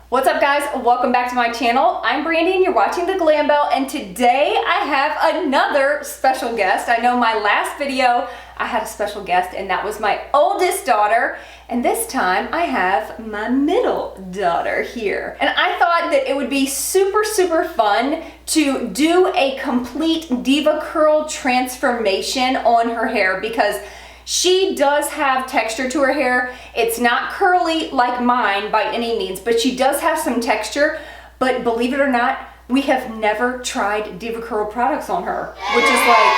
What's up guys, welcome back to my channel. I'm Brandy and you're watching the Glam Belle, and today I have another special guest. I know my last video I had a special guest and that was my oldest daughter, and this time I have my middle daughter here. And I thought that it would be super fun to do a complete DEVACURL transformation on her hair because she does have texture to her hair. It's not curly like mine by any means, but she does have some texture. But believe it or not, we have never tried DEVACURL products on her, which is like,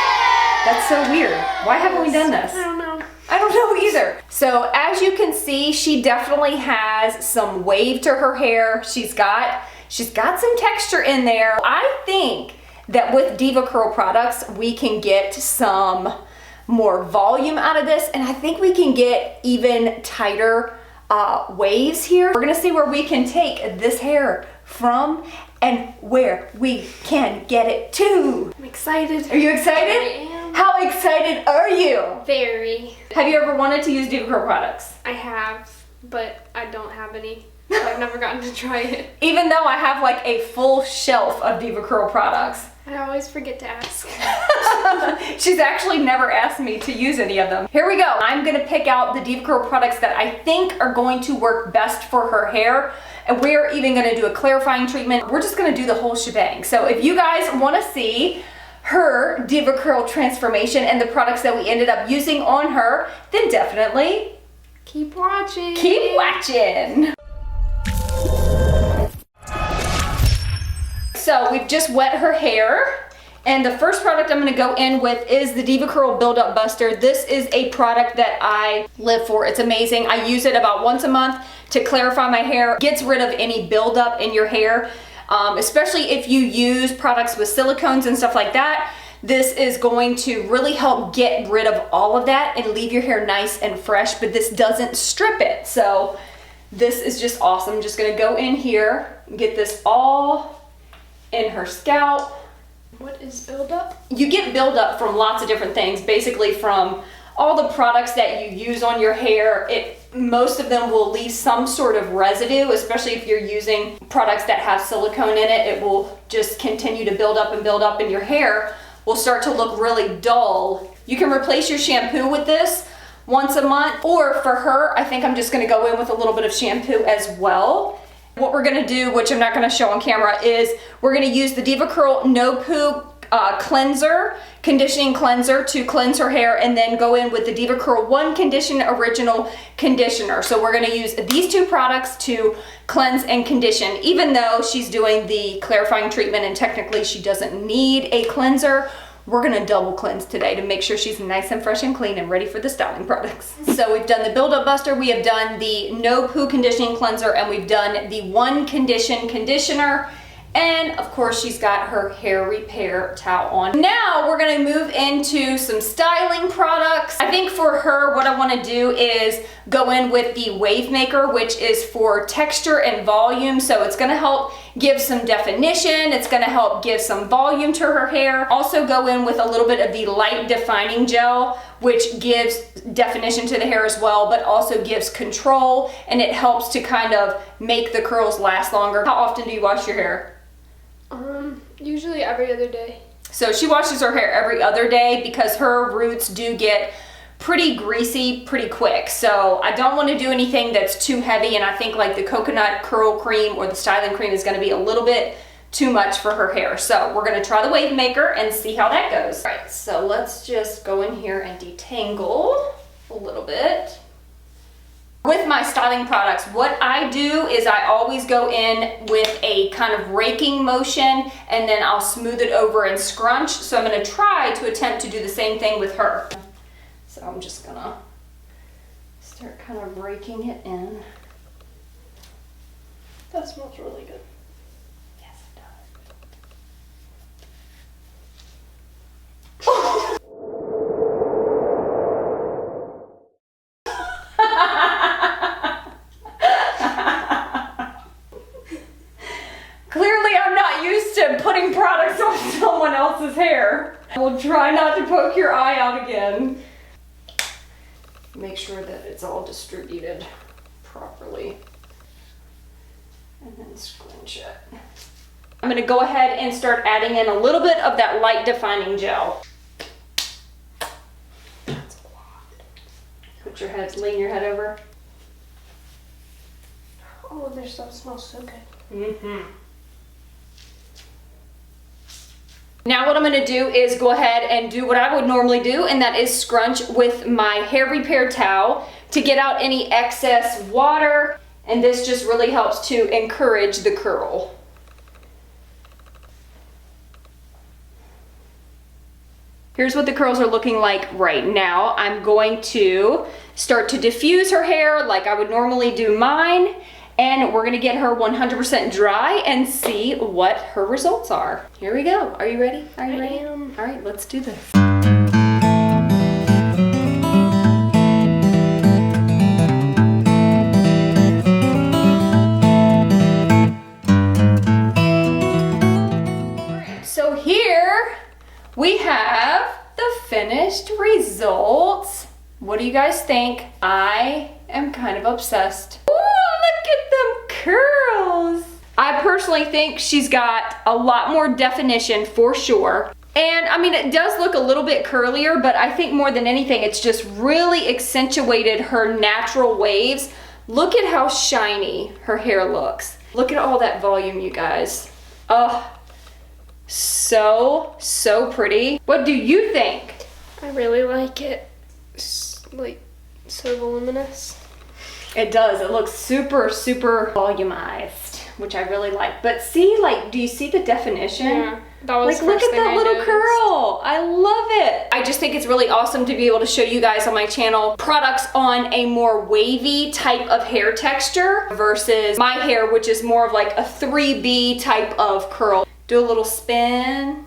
that's so weird. Why haven't we done this? I don't know. I don't know either. So as you can see, she definitely has some wave to her hair. She's got some texture in there. I think that with DEVACURL products, we can get some more volume out of this, and I think we can get even tighter waves here. We're gonna see where we can take this hair from and where we can get it to. I'm excited. Are you excited? I am. How excited are you? Very. Have you ever wanted to use DEVACURL products? I have, but I don't have any. So I've never gotten to try it. Even though I have like a full shelf of DEVACURL products. I always forget to ask. She's actually never asked me to use any of them. Here we go. I'm gonna pick out the DEVACURL products that I think are going to work best for her hair. And we're even gonna do a clarifying treatment. We're just gonna do the whole shebang. So if you guys wanna see her DEVACURL transformation and the products that we ended up using on her, then definitely Keep watching. keep watching. So we've just wet her hair, and the first product I'm gonna go in with is the DEVACURL Build-Up Buster. This is a product that I live for. It's amazing. I use it about once a month to clarify my hair. Gets rid of any buildup in your hair, especially if you use products with silicones and stuff like that. This is going to really help get rid of all of that and leave your hair nice and fresh, but this doesn't strip it. So this is just awesome. I'm just gonna go in here, get this all in her scalp. What is buildup? You get buildup from lots of different things, basically from all the products that you use on your hair. Most of them will leave some sort of residue, especially if you're using products that have silicone in it. It will just continue to build up, and your hair will start to look really dull. You can replace your shampoo with this once a month, or for her, I think I'm just gonna go in with a little bit of shampoo as well. What we're gonna do, which I'm not gonna show on camera, is we're gonna use the DEVACURL No Poo conditioning cleanser to cleanse her hair, and then go in with the DEVACURL One Condition Original Conditioner. So we're gonna use these two products to cleanse and condition, even though she's doing the clarifying treatment and technically she doesn't need a cleanser. We're gonna double cleanse today to make sure she's nice and fresh and clean and ready for the styling products. So we've done the Build-Up Buster, we have done the No Poo Conditioning Cleanser, and we've done the One Condition Conditioner. And of course she's got her hair repair towel on. Now we're gonna move into some styling products. I think for her, what I wanna do is go in with the Wave Maker, which is for texture and volume. So it's gonna help give some definition. It's gonna help give some volume to her hair. Also go in with a little bit of the Light Defining Gel, which gives definition to the hair as well, but also gives control, and it helps to kind of make the curls last longer. How often do you wash your hair? Usually every other day. So she washes her hair every other day because her roots do get pretty greasy pretty quick. So I don't want to do anything that's too heavy, and I think like the coconut curl cream or the styling cream is going to be a little bit too much for her hair. So we're going to try the Wave Maker and see how that goes. All right, so let's just go in here and detangle a little bit. With my styling products, what I do is I always go in with a kind of raking motion, and then I'll smooth it over and scrunch. So I'm going to try to attempt to do the same thing with her. So I'm just going to start kind of raking it in. That smells really good. Yes, it does. Clearly I'm not used to putting products on someone else's hair. I will try not to poke your eye out again. Make sure that it's all distributed properly. and then scrunch it. I'm gonna go ahead and start adding in a little bit of that light defining gel. That's a lot. Put your head, lean your head over. Oh, their stuff smells so good. Mm-hmm. Now what I'm gonna do is go ahead and do what I would normally do, and that is scrunch with my hair repair towel to get out any excess water, and this just really helps to encourage the curl. Here's what the curls are looking like right now. I'm going to start to diffuse her hair like I would normally do mine, and we're gonna get her 100% dry and see what her results are. Here we go. Are you ready? Are you ready? I am. All right, let's do this. So here we have the finished results. What do you guys think? I am kind of obsessed. Ooh, look at them curls. I personally think she's got a lot more definition for sure. And I mean, it does look a little bit curlier, but I think more than anything, it's just really accentuated her natural waves. Look at how shiny her hair looks. Look at all that volume, you guys. Oh, so pretty. What do you think? I really like it. It's like so voluminous. It does. It looks super volumized, which I really like. But see, like, do you see the definition? Yeah, that was like, look at that little curl. I love it. I just think it's really awesome to be able to show you guys on my channel products on a more wavy type of hair texture versus my hair, which is more of like a 3B type of curl. Do a little spin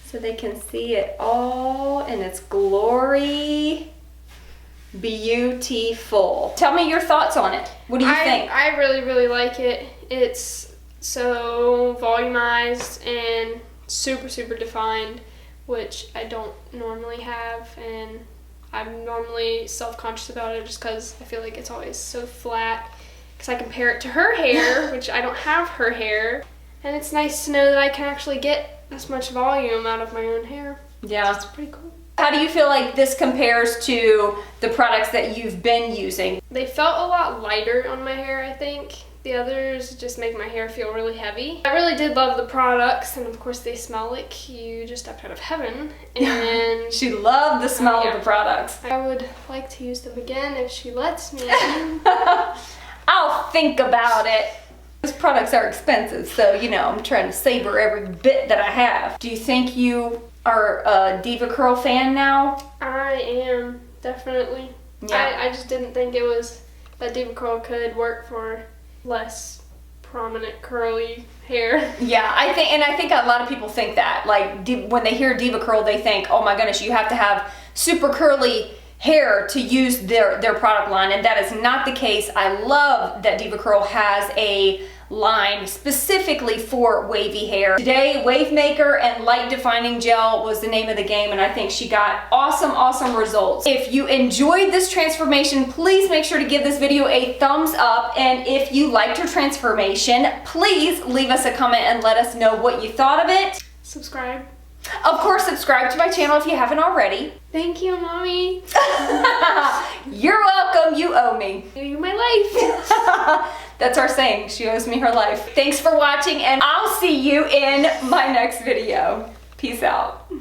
so they can see it all in its glory. Beautiful. Tell me your thoughts on it. What do you think? I really like it. It's so volumized and super defined, which I don't normally have, and I'm normally self-conscious about it just because I feel like it's always so flat because I compare it to her hair, which I don't have her hair, and it's nice to know that I can actually get this much volume out of my own hair. Yeah. It's pretty cool. How do you feel like this compares to the products that you've been using? They felt a lot lighter on my hair, I think. The others just make my hair feel really heavy. I really did love the products, and of course they smell like you just stepped out of heaven. And she loved the smell of the products. I would like to use them again if she lets me. I'll think about it. Those products are expensive, so you know, I'm trying to savor every bit that I have. Do you think you are a DevaCurl fan now? I am, definitely. Yeah. I just didn't think it was that DevaCurl could work for less prominent curly hair. Yeah, I think a lot of people think that. Like when they hear DevaCurl, they think, oh my goodness, you have to have super curly hair to use their product line, and that is not the case. I love that DevaCurl has a line specifically for wavy hair. Today, Wave Maker and Light Defining Gel was the name of the game, and I think she got awesome results. If you enjoyed this transformation, please make sure to give this video a thumbs up, and if you liked her transformation, please leave us a comment and let us know what you thought of it. Subscribe. Of course, subscribe to my channel if you haven't already. Thank you, Mommy. You're welcome, you owe me. You're my life. That's our saying, she owes me her life. Thanks for watching, and I'll see you in my next video. Peace out.